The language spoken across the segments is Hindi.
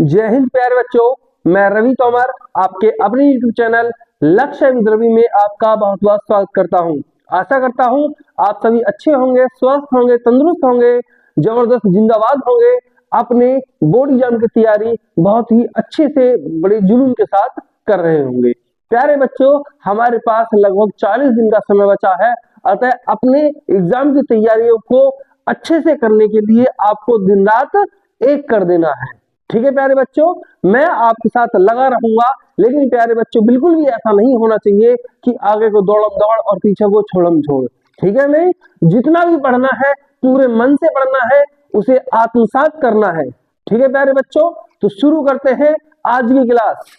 जय हिंद प्यारे बच्चों, मैं रवि तोमर आपके अपने YouTube चैनल लक्ष्य विद रवि में आपका बहुत बहुत स्वागत करता हूं। आशा करता हूं आप सभी अच्छे होंगे, स्वस्थ होंगे, तंदुरुस्त होंगे, जबरदस्त जिंदाबाद होंगे। अपने बोर्ड एग्जाम की तैयारी बहुत ही अच्छे से बड़े जुनून के साथ कर रहे होंगे। प्यारे बच्चों, हमारे पास लगभग 40 दिन का समय बचा है, अतः अपने एग्जाम की तैयारियों को अच्छे से करने के लिए आपको दिन रात एक कर देना है। ठीक है प्यारे बच्चों, मैं आपके साथ लगा रहूंगा, लेकिन प्यारे बच्चों बिल्कुल भी ऐसा नहीं होना चाहिए कि आगे को दौड़म दौड़ और पीछे को छोड़म छोड़। ठीक है, नहीं, जितना भी पढ़ना है पूरे मन से पढ़ना है, उसे आत्मसात करना है। ठीक है प्यारे बच्चों, तो शुरू करते हैं आज की क्लास।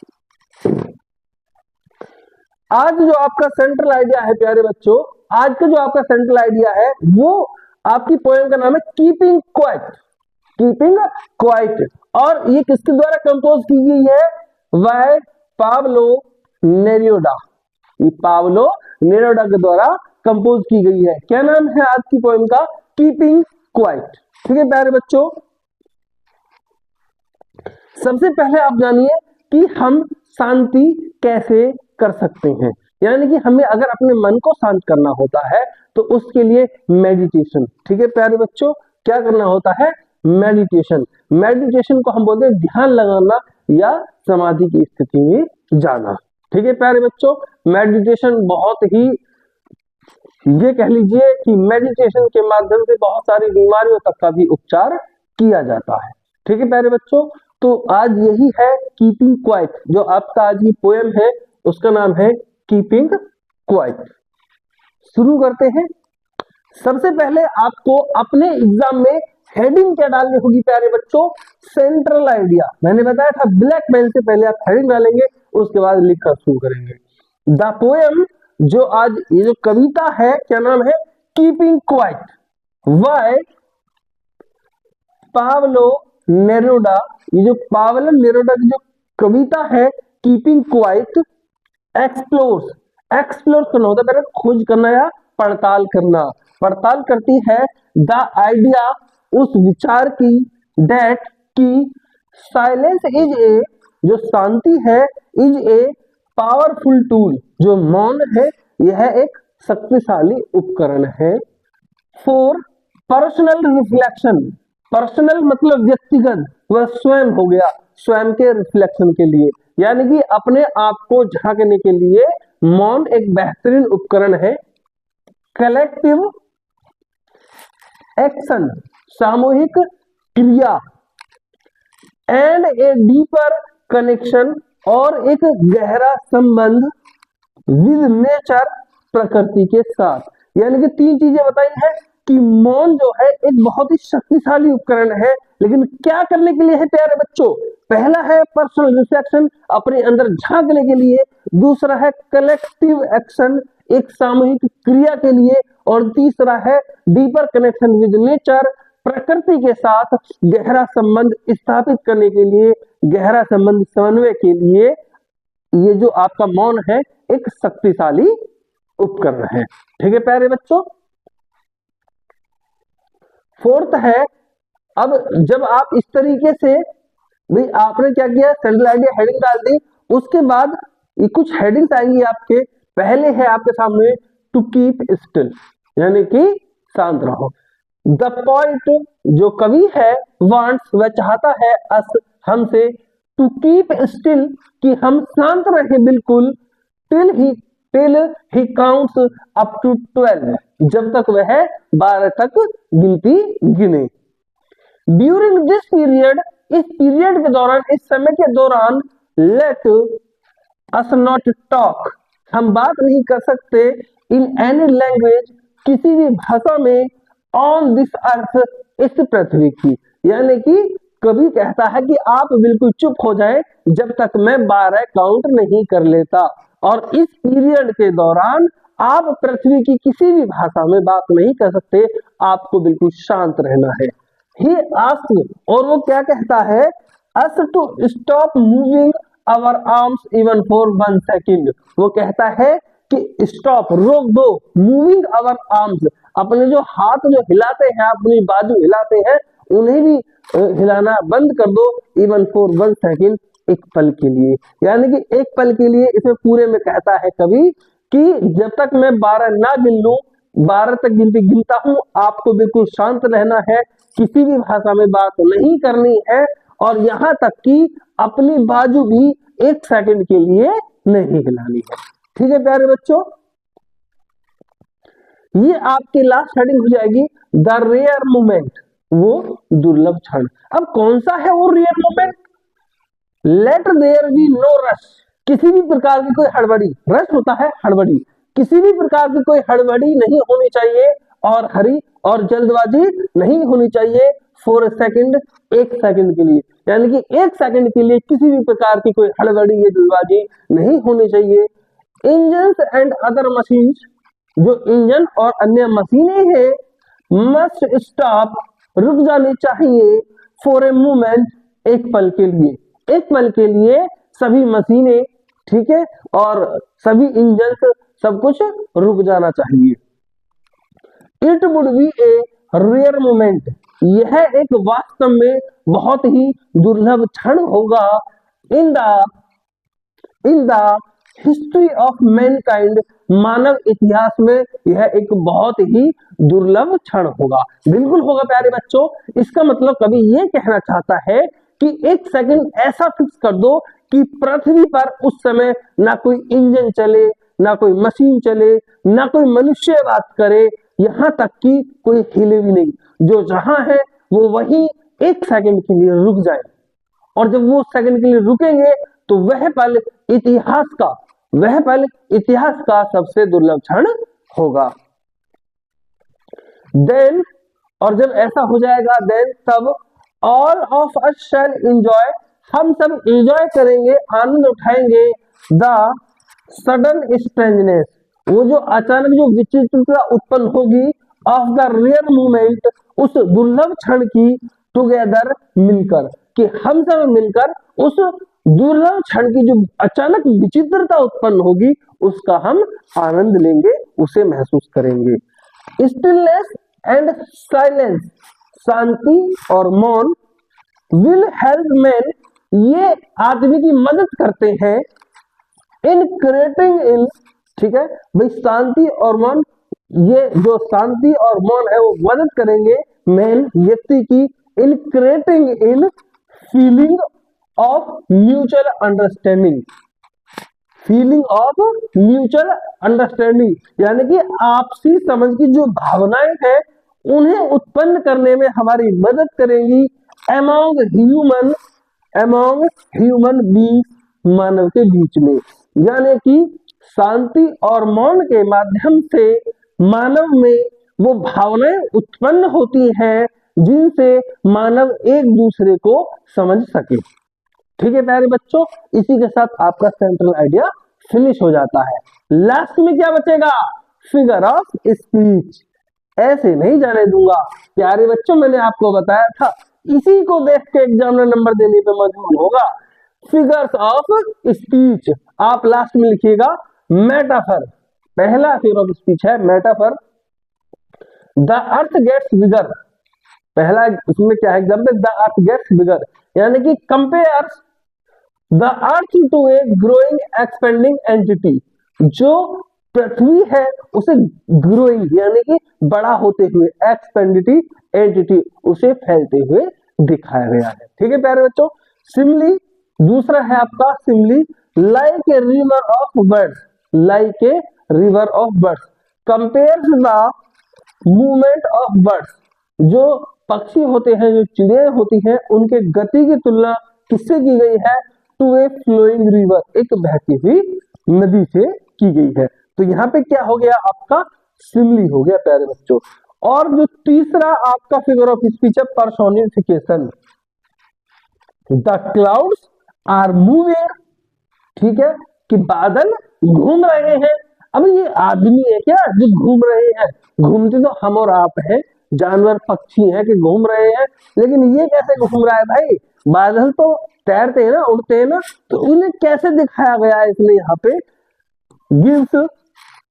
आज जो आपका सेंट्रल आइडिया है प्यारे बच्चों, आज का जो आपका सेंट्रल आइडिया है वो आपकी पोएम का नाम है कीपिंग क्वाइट। कीपिंग क्वाइट, और ये किसके द्वारा कंपोज की गई है? By Pablo Neruda. ये पाब्लो नेरुदा के द्वारा कंपोज की गई है। क्या नाम है आज की पोएम का? Keeping quiet. ठीक है प्यारे बच्चों, सबसे पहले आप जानिए कि हम शांति कैसे कर सकते हैं। यानी कि हमें अगर अपने मन को शांत करना होता है तो उसके लिए मेडिटेशन। ठीक है प्यारे बच्चों, क्या करना होता है? मेडिटेशन। मेडिटेशन को हम बोलते हैं ध्यान लगाना या समाधि की स्थिति में जाना। ठीक है प्यारे बच्चों, मेडिटेशन बहुत ही, ये कह लीजिए कि मेडिटेशन के माध्यम से बहुत सारी बीमारियों तक का भी उपचार किया जाता है। ठीक है प्यारे बच्चों, तो आज यही है कीपिंग क्वाइट। जो आपका आज की पोएम है उसका नाम है कीपिंग क्वाइट। शुरू करते हैं। सबसे पहले आपको अपने एग्जाम में हेडिंग क्या डालनी होगी प्यारे बच्चों? Central idea. मैंने बताया था ब्लैक पेन से पहले आप हेडिंग डालेंगे, उसके बाद लिखना शुरू करेंगे। द पोएम, जो आज ये जो कविता है, क्या नाम है? Keeping quiet by Pablo Neruda. ये जो पाब्लो नेरुदा की जो कविता है कीपिंग क्वाइट, एक्सप्लोर्स। एक्सप्लोर करना होता है पहले खोज करना या पड़ताल करना। पड़ताल करती है द आइडिया, उस विचार की, दैट की साइलेंस इज ए, जो शांति है, इज ए पावरफुल टूल, जो मौन है यह एक शक्तिशाली उपकरण है। For personal reflection. पर्सनल मतलब व्यक्तिगत, वह स्वयं हो गया, स्वयं के रिफ्लेक्शन के लिए, यानी कि अपने आप को झांकने के लिए मौन एक बेहतरीन उपकरण है। कलेक्टिव एक्शन, सामूहिक क्रिया, एंड ए डीपर कनेक्शन, और एक गहरा संबंध, विद नेचर, प्रकृति के साथ। यानी कि तीन चीजें बताई है कि मौन जो है एक बहुत ही शक्तिशाली उपकरण है, लेकिन क्या करने के लिए है प्यारे बच्चों? पहला है पर्सनल रिफ्लेक्शन, अपने अंदर झांकने के लिए। दूसरा है कलेक्टिव एक्शन, एक सामूहिक क्रिया के लिए। और तीसरा है डीपर कनेक्शन विद नेचर, प्रकृति के साथ गहरा संबंध स्थापित करने के लिए, गहरा संबंध समन्वय के लिए। ये जो आपका मौन है एक शक्तिशाली उपकरण है। ठीक है प्यारे बच्चों, फोर्थ है, अब जब आप इस तरीके से, भाई आपने क्या किया, सेंट्रल आइडिया हेडिंग डाल दी, उसके बाद ये कुछ हेडिंग्स आएंगी आपके। पहले है आपके सामने टू कीप स्टिल, यानी कि शांत रहो। द पॉइंट, जो कवि है, वांट्स, वह चाहता है, अस, हमसे, टू कीप स्टिल, कि हम शांत रहे बिल्कुल, till he counts up to 12, जब तक वह 12 तक गिनती गिने। ड्यूरिंग दिस पीरियड, इस पीरियड के दौरान, इस समय के दौरान, लेट अस नॉट टॉक, हम बात नहीं कर सकते, इन एनी लैंग्वेज, किसी भी भाषा में, ऑन दिस अर्थ, इस पृथ्वी की। यानी कि कभी कहता है कि आप बिल्कुल चुप हो जाएं जब तक मैं 12 काउंट नहीं कर लेता, और इस पीरियड के दौरान आप पृथ्वी की किसी भी भाषा में बात नहीं कर सकते, आपको बिल्कुल शांत रहना है। ही आस्क्ड, और वो क्या कहता है, us to stop moving our arms even for 1 second. वो कहता है कि स्टॉप, रोक दो, मूविंग आवर आर्म्स, अपने जो हाथ जो हिलाते हैं, अपनी बाजू हिलाते हैं, उन्हें भी हिलाना बंद कर दो, इवन फॉर 1 सेकेंड, एक पल के लिए। यानी कि एक पल के लिए इसमें पूरे में कहता है कवि कि जब तक मैं 12 ना गिन लूं, 12 तक गिनती गिनता हूं, आपको बिल्कुल शांत रहना है, किसी भी भाषा में बात नहीं करनी है, और यहां तक कि अपनी बाजू भी 1 सेकंड के लिए नहीं हिलानी है। ठीक है प्यारे बच्चों, ये आपकी लास्ट हेडिंग हो जाएगी द रेयर मोमेंट, वो दुर्लभ क्षण। अब कौन सा है वो rare moment? Let there be no rush, किसी भी प्रकार की कोई हड़बड़ी, रश होता है हड़बड़ी, किसी भी प्रकार की कोई हड़बड़ी नहीं होनी चाहिए, और हरी और जल्दबाजी नहीं होनी चाहिए, फॉर ए सेकंड, 1 सेकंड के लिए। यानी कि 1 सेकंड के लिए किसी भी प्रकार की कोई हड़बड़ी या जल्दबाजी नहीं होनी चाहिए। इंजन्स एंड अदर मशीन्स, जो इंजन और अन्य मशीनें हैं, मस्ट स्टॉप, रुक जानी चाहिए, फॉर ए मोमेंट, एक पल के लिए, एक पल के लिए सभी मशीनें, ठीक है, और सभी इंजन, सब कुछ रुक जाना चाहिए। It would be a rare moment, यह एक वास्तव में बहुत ही दुर्लभ क्षण होगा, in the history of mankind, मानव इतिहास में यह एक बहुत ही दुर्लभ क्षण होगा। बिल्कुल होगा प्यारे बच्चों। इसका मतलब कभी ये कहना चाहता है कि 1 सेकंड ऐसा फिक्स कर दो कि पृथ्वी पर उस समय ना कोई इंजन चले, ना कोई मशीन चले, ना कोई मनुष्य बात करे, यहां तक कि कोई हिले भी नहीं, जो जहां है वो वही 1 सेकंड के लिए रुक जाए, और जब वो सेकंड के लिए रुकेंगे तो वह पल इतिहास का सबसे दुर्लभ क्षण होगा। देन, और जब ऐसा हो जाएगा, देन तब all of us shall enjoy, हम सब एंजॉय करेंगे, आनंद उठाएंगे, द सडन स्ट्रेंजनेस, वो जो अचानक जो विचित्रता उत्पन्न होगी, ऑफ द रेयर मोमेंट, उस दुर्लभ क्षण की, टुगेदर, मिलकर, कि हम सब मिलकर उस दुर्लभ क्षण की जो अचानक विचित्रता उत्पन्न होगी उसका हम आनंद लेंगे, उसे महसूस करेंगे। स्टिलनेस एंड साइलेंस, शांति और मौन, विल हेल्प मैन, ये आदमी की मदद करते हैं, इन क्रिएटिंग इन, ठीक है भाई, शांति और मौन, ये जो शांति और मौन है वो मदद करेंगे मैन, व्यक्ति की, in creating in feeling of mutual understanding, feeling of mutual understanding, यानी कि आपसी समझ की जो भावनाएं हैं उन्हें उत्पन्न करने में हमारी मदद करेंगी, अमॉन्ग ह्यूमन बीइंग, मानव के बीच में। यानी कि शांति और मौन के माध्यम से मानव में वो भावनाएं उत्पन्न होती हैं जिनसे मानव एक दूसरे को समझ सके। ठीक है प्यारे बच्चों, इसी के साथ आपका सेंट्रल आइडिया फिनिश हो जाता है। लास्ट में क्या बचेगा? Figure of speech. ऐसे नहीं जाने दूंगा प्यारे बच्चों, मैंने आपको बताया था, इसी को देख के एग्जामिनर नंबर देने पे मजबूर होगा। फिगर्स ऑफ स्पीच, आप लास्ट में लिखिएगा मेटाफर। पहला फिगर ऑफ स्पीच है metaphor. The earth gets bigger, पहला इसमें क्या है example, the earth gets bigger, यानी कि compares the earth to a growing expanding entity, जो पृथ्वी है उसे ग्रोइंग यानी कि बड़ा होते हुए, एक्सपेंडिटी एंटिटी उसे फैलते हुए दिखाया गया है। ठीक है प्यारे बच्चों। सिमली दूसरा है आपका simile, like a river of birds, like a river of birds compares the movement of birds, जो पक्षी होते हैं, जो चिड़िया होती हैं, उनके गति की तुलना किससे की गई है? टू ए फ्लोइंग रिवर, एक बहती हुई नदी से की गई है। तो यहाँ पे क्या हो गया आपका? सिमली हो गया प्यारे बच्चों। और जो तीसरा आपका फिगर ऑफ स्पीच है personification, the clouds are moving, ठीक है, कि बादल घूम रहे हैं। अब ये आदमी है क्या जो घूम रहे हैं? घूमते तो हम और आप हैं, जानवर पक्षी हैं कि घूम रहे हैं, लेकिन ये कैसे घूम रहा है भाई? बादल तो तैरते हैं ना, उड़ते हैं ना, तो उन्हें कैसे दिखाया गया है? इसलिए यहाँ पे gives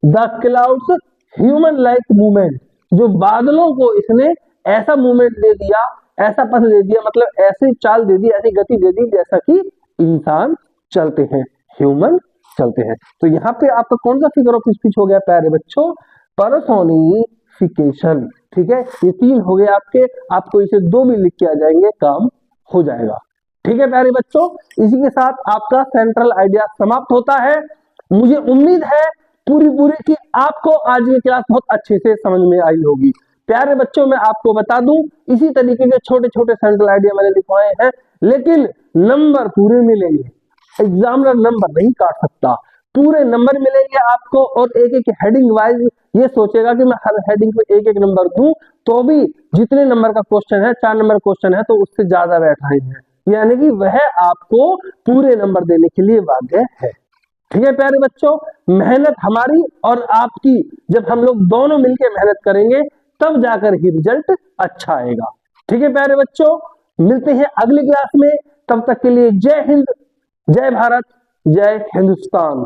the clouds human like movement, जो बादलों को इसने ऐसा मूवमेंट दे दिया ऐसा पथ दे दिया, मतलब ऐसी चाल दे दी, ऐसी गति दे दी जैसा कि इंसान चलते हैं, ह्यूमन चलते हैं। तो यहाँ पे आपका कौन सा फिगर ऑफ स्पीच हो गया प्यारे बच्चों? पर्सोनिफिकेशन। ठीक है, ये 3 हो गए आपके, आपको इसे 2 भी लिख के आ जाएंगे, काम हो जाएगा। ठीक है प्यारे बच्चों, इसी के साथ आपका सेंट्रल आइडिया समाप्त होता है। मुझे उम्मीद है पूरी कि आपको आज की क्लास बहुत अच्छे से समझ में आई होगी। प्यारे बच्चों, मैं आपको बता दूं, इसी तरीके के छोटे छोटे सेंट्रल आइडिया मैंने लिखवाए हैं, लेकिन नंबर पूरे मिलेंगे। एग्जामिनर नंबर नहीं काट सकता, पूरे नंबर मिलेंगे आपको, और एक एक हेडिंग वाइज ये सोचेगा कि मैं हर हेडिंग पे एक एक नंबर दूं, तो भी जितने नंबर का क्वेश्चन है, 4 नंबर क्वेश्चन है, तो उससे ज्यादा बैठ रहे हैं, यानी कि वह आपको पूरे नंबर देने के लिए बाध्य है। ठीक है प्यारे बच्चों, मेहनत हमारी और आपकी जब हम लोग दोनों मिलकर मेहनत करेंगे, तब जाकर ही रिजल्ट अच्छा आएगा। ठीक है प्यारे बच्चों, मिलते हैं अगली क्लास में, तब तक के लिए जय हिंद, जय भारत, जय हिंदुस्तान।